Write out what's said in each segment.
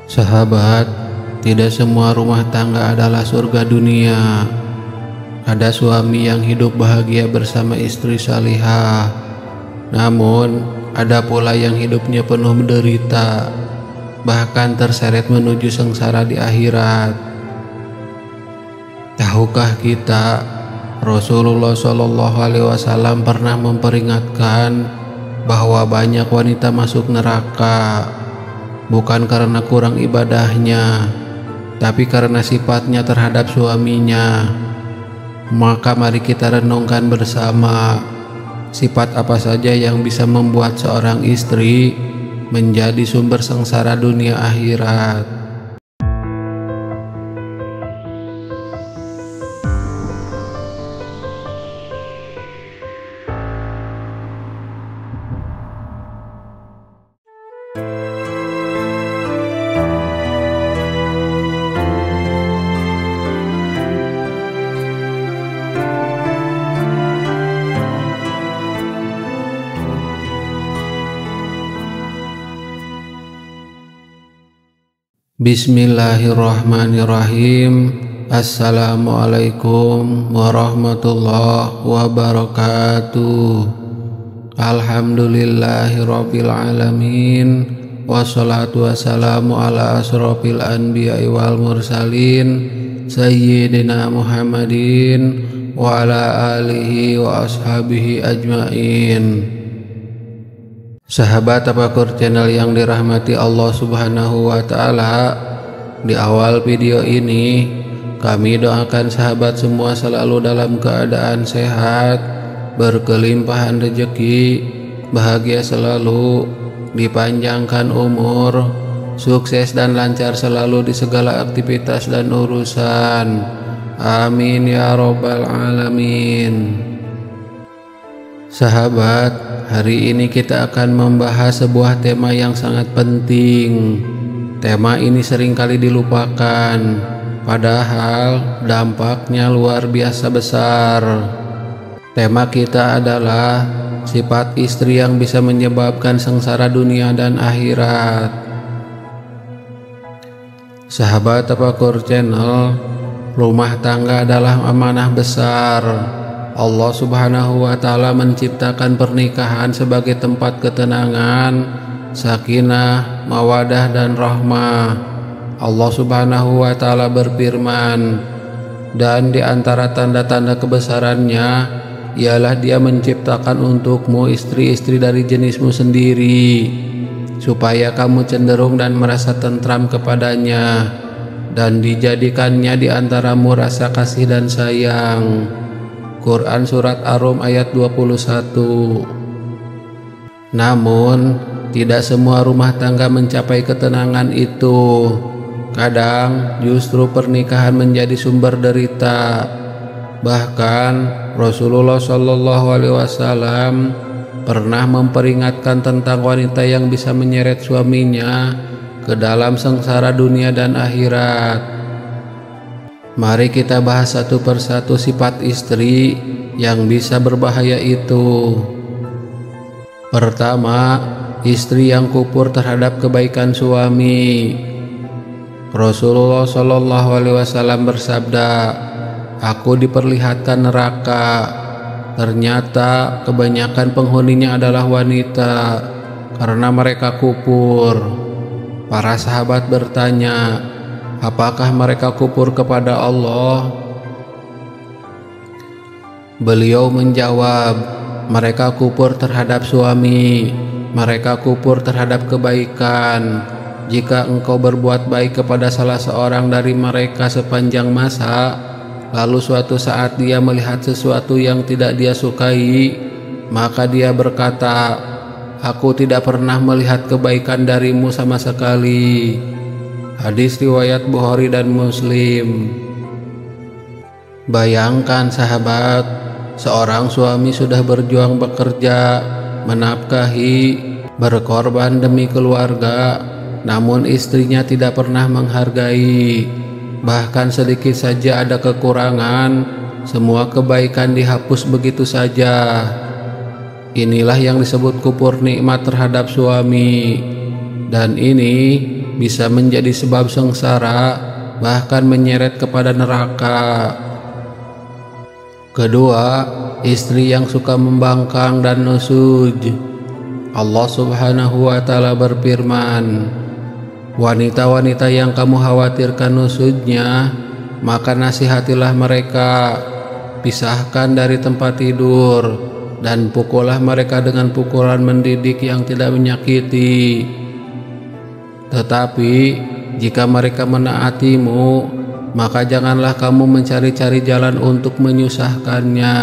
Sahabat, tidak semua rumah tangga adalah surga dunia. Ada suami yang hidup bahagia bersama istri salihah. Namun, ada pula yang hidupnya penuh menderita, bahkan terseret menuju sengsara di akhirat. Tahukah kita, Rasulullah SAW pernah memperingatkan bahwa banyak wanita masuk neraka, bukan karena kurang ibadahnya, tapi karena sifatnya terhadap suaminya. Maka mari kita renungkan bersama, sifat apa saja yang bisa membuat seorang istri menjadi sumber sengsara dunia akhirat. Bismillahirrahmanirrahim. Assalamualaikum warahmatullahi wabarakatuh. Alhamdulillahirabbil alamin. Wassalatu wassalamu ala asrofil anbiya'i wal mursalin Sayyidina Muhammadin wa ala alihi wa ashabihi ajmain. Sahabat Tafakur channel yang dirahmati Allah Subhanahu wa Ta'ala, di awal video ini kami doakan sahabat semua selalu dalam keadaan sehat, berkelimpahan rezeki, bahagia selalu, dipanjangkan umur, sukses dan lancar selalu di segala aktivitas dan urusan. Amin ya robbal alamin. Sahabat, hari ini kita akan membahas sebuah tema yang sangat penting. Tema ini seringkali dilupakan, padahal dampaknya luar biasa besar. Tema kita adalah sifat istri yang bisa menyebabkan sengsara dunia dan akhirat. Sahabat Tafakur channel, rumah tangga adalah amanah besar. Allah Subhanahu wa Ta'ala menciptakan pernikahan sebagai tempat ketenangan, sakinah, mawadah dan rahmah. Allah Subhanahu wa Ta'ala berfirman, dan di antara tanda-tanda kebesarannya ialah Dia menciptakan untukmu istri-istri dari jenismu sendiri, supaya kamu cenderung dan merasa tentram kepadanya, dan dijadikannya di antaramu rasa kasih dan sayang. Quran Surat Ar-Rum ayat 21. Namun, tidak semua rumah tangga mencapai ketenangan itu. Kadang justru pernikahan menjadi sumber derita. Bahkan Rasulullah SAW pernah memperingatkan tentang wanita yang bisa menyeret suaminya ke dalam sengsara dunia dan akhirat. Mari kita bahas satu persatu sifat istri yang bisa berbahaya itu. Pertama, istri yang kufur terhadap kebaikan suami. Rasulullah SAW bersabda, "Aku diperlihatkan neraka. Ternyata kebanyakan penghuninya adalah wanita karena mereka kufur." Para sahabat bertanya, apakah mereka kufur kepada Allah? Beliau menjawab, mereka kufur terhadap suami, mereka kufur terhadap kebaikan. Jika engkau berbuat baik kepada salah seorang dari mereka sepanjang masa, lalu suatu saat dia melihat sesuatu yang tidak dia sukai, maka dia berkata, "Aku tidak pernah melihat kebaikan darimu sama sekali." Hadis riwayat Bukhari dan Muslim. Bayangkan sahabat, seorang suami sudah berjuang bekerja, menafkahi, berkorban demi keluarga, namun istrinya tidak pernah menghargai. Bahkan sedikit saja ada kekurangan, semua kebaikan dihapus begitu saja. Inilah yang disebut kufur nikmat terhadap suami. Dan ini bisa menjadi sebab sengsara, bahkan menyeret kepada neraka. Kedua, istri yang suka membangkang dan nusuj. Allah Subhanahu wa Ta'ala berfirman, wanita-wanita yang kamu khawatirkan nusujnya, maka nasihatilah mereka, pisahkan dari tempat tidur, dan pukullah mereka dengan pukulan mendidik yang tidak menyakiti. Tetapi jika mereka menaatimu, maka janganlah kamu mencari-cari jalan untuk menyusahkannya.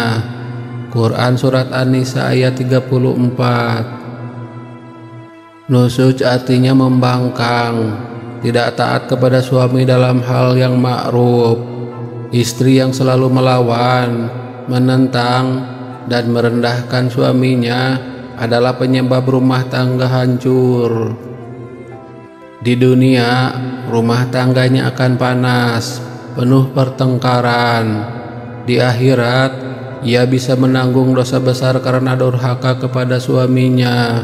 Quran Surat An-Nisa ayat 34. Nusuj artinya membangkang, tidak taat kepada suami dalam hal yang ma'ruf. Istri yang selalu melawan, menentang, dan merendahkan suaminya adalah penyebab rumah tangga hancur. Di dunia, rumah tangganya akan panas, penuh pertengkaran. Di akhirat, ia bisa menanggung dosa besar karena durhaka kepada suaminya.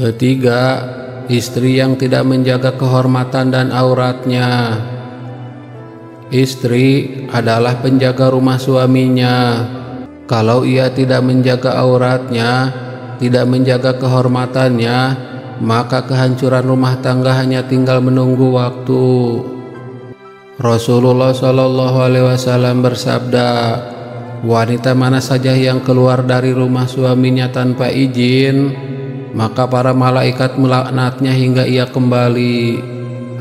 Ketiga, istri yang tidak menjaga kehormatan dan auratnya. Istri adalah penjaga rumah suaminya. Kalau ia tidak menjaga auratnya, tidak menjaga kehormatannya, maka kehancuran rumah tangga hanya tinggal menunggu waktu. Rasulullah SAW bersabda, wanita mana saja yang keluar dari rumah suaminya tanpa izin, maka para malaikat melaknatnya hingga ia kembali.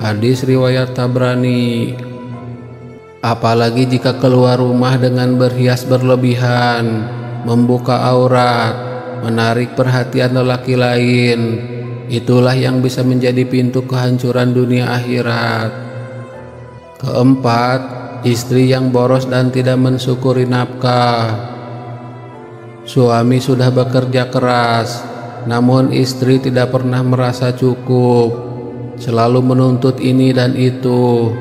Hadis riwayat Tabrani. Apalagi jika keluar rumah dengan berhias berlebihan, membuka aurat, menarik perhatian lelaki lain, itulah yang bisa menjadi pintu kehancuran dunia akhirat. Keempat, istri yang boros dan tidak mensyukuri nafkah. Suami sudah bekerja keras, namun istri tidak pernah merasa cukup, selalu menuntut ini dan itu,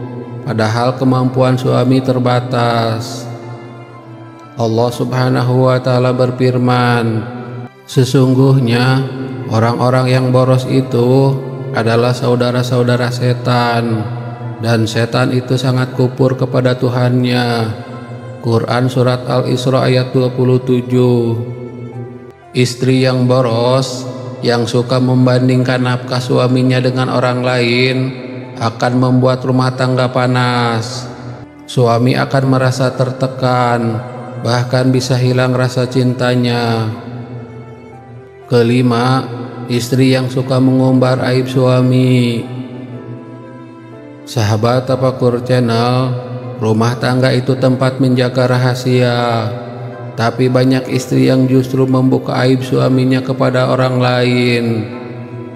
padahal kemampuan suami terbatas. Allah Subhanahu wa Ta'ala berfirman, sesungguhnya orang-orang yang boros itu adalah saudara-saudara setan, dan setan itu sangat kufur kepada Tuhannya. Quran Surat Al-Isra ayat 27. Istri yang boros, yang suka membandingkan nafkah suaminya dengan orang lain, akan membuat rumah tangga panas. Suami akan merasa tertekan, bahkan bisa hilang rasa cintanya. Kelima, istri yang suka mengumbar aib suami. Sahabat Tafakur Channel, rumah tangga itu tempat menjaga rahasia. Tapi banyak istri yang justru membuka aib suaminya kepada orang lain.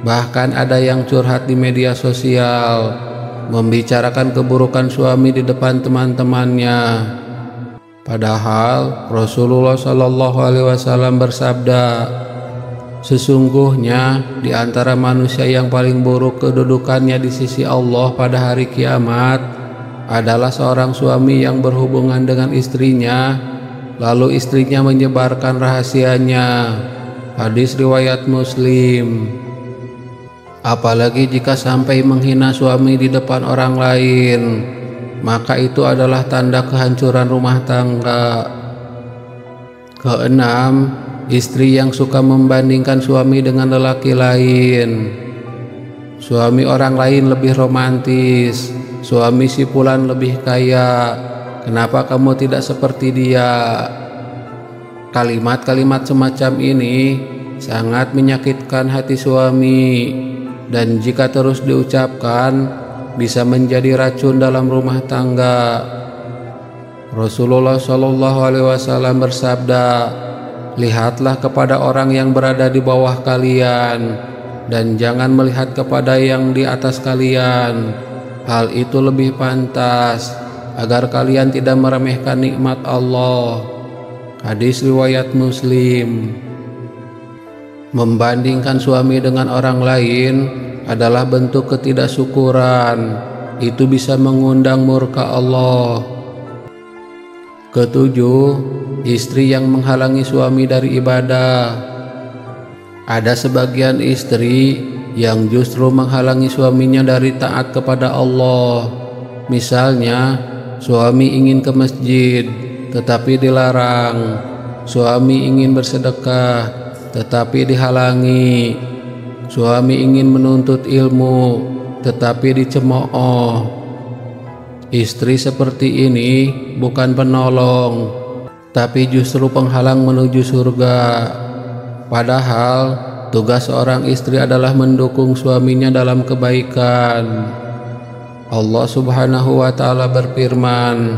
Bahkan ada yang curhat di media sosial, membicarakan keburukan suami di depan teman-temannya. Padahal Rasulullah SAW bersabda, sesungguhnya di antara manusia yang paling buruk kedudukannya di sisi Allah pada hari kiamat adalah seorang suami yang berhubungan dengan istrinya, lalu istrinya menyebarkan rahasianya. Hadis riwayat Muslim. Apalagi jika sampai menghina suami di depan orang lain, maka itu adalah tanda kehancuran rumah tangga. Keenam, istri yang suka membandingkan suami dengan lelaki lain. Suami orang lain lebih romantis, suami si fulan lebih kaya, kenapa kamu tidak seperti dia? Kalimat-kalimat semacam ini sangat menyakitkan hati suami, dan jika terus diucapkan bisa menjadi racun dalam rumah tangga. Rasulullah SAW bersabda, lihatlah kepada orang yang berada di bawah kalian, dan jangan melihat kepada yang di atas kalian. Hal itu lebih pantas agar kalian tidak meremehkan nikmat Allah. Hadis riwayat Muslim. Membandingkan suami dengan orang lain adalah bentuk ketidaksyukuran. Itu bisa mengundang murka Allah. Ketujuh, istri yang menghalangi suami dari ibadah. Ada sebagian istri yang justru menghalangi suaminya dari taat kepada Allah. Misalnya, suami ingin ke masjid tetapi dilarang, suami ingin bersedekah tetapi dihalangi, suami ingin menuntut ilmu tetapi dicemooh. Istri seperti ini bukan penolong, tapi justru penghalang menuju surga. Padahal tugas seorang istri adalah mendukung suaminya dalam kebaikan. Allah Subhanahu wa Ta'ala berfirman,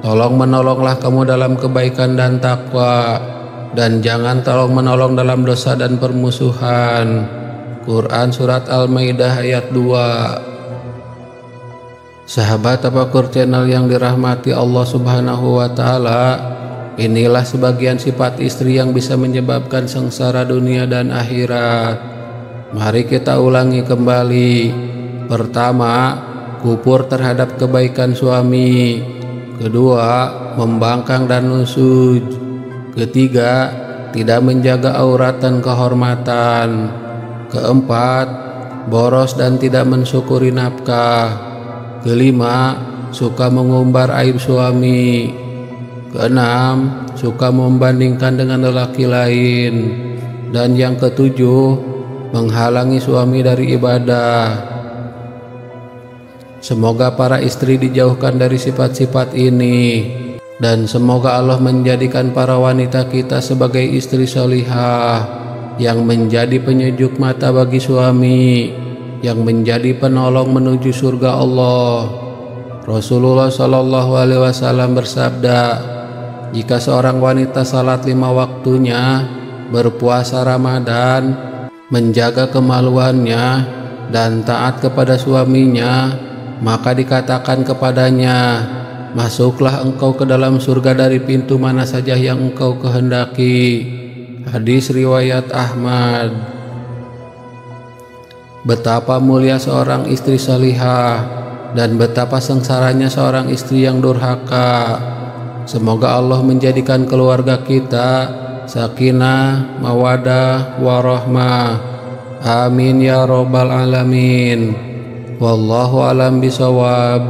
"Tolong menolonglah kamu dalam kebaikan dan takwa, dan jangan tolong menolong dalam dosa dan permusuhan." Quran Surat Al-Maidah ayat 2. Sahabat Tafakur Channel yang dirahmati Allah Subhanahu wa Ta'ala, inilah sebagian sifat istri yang bisa menyebabkan sengsara dunia dan akhirat. Mari kita ulangi kembali. Pertama, kufur terhadap kebaikan suami. Kedua, membangkang dan nusuk. Ketiga, tidak menjaga aurat dan kehormatan. Keempat, boros dan tidak mensyukuri nafkah. Kelima, suka mengumbar aib suami. Keenam, suka membandingkan dengan lelaki lain. Dan yang ketujuh, menghalangi suami dari ibadah. Semoga para istri dijauhkan dari sifat-sifat ini, dan semoga Allah menjadikan para wanita kita sebagai istri salihah yang menjadi penyejuk mata bagi suami, yang menjadi penolong menuju surga Allah. Rasulullah Shallallahu Alaihi Wasallam bersabda, "Jika seorang wanita salat 5 waktunya, berpuasa Ramadan, menjaga kemaluannya, dan taat kepada suaminya, maka dikatakan kepadanya, masuklah engkau ke dalam surga dari pintu mana saja yang engkau kehendaki." Hadis riwayat Ahmad. Betapa mulia seorang istri salihah, dan betapa sengsaranya seorang istri yang durhaka. Semoga Allah menjadikan keluarga kita sakinah, mawadah, warahmah. Amin ya robbal alamin. Wallahu alam bisawab.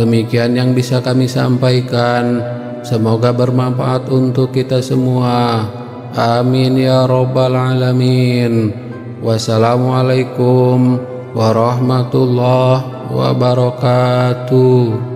Demikian yang bisa kami sampaikan. Semoga bermanfaat untuk kita semua. Amin ya robbal alamin. Wassalamualaikum warahmatullahi wabarakatuh.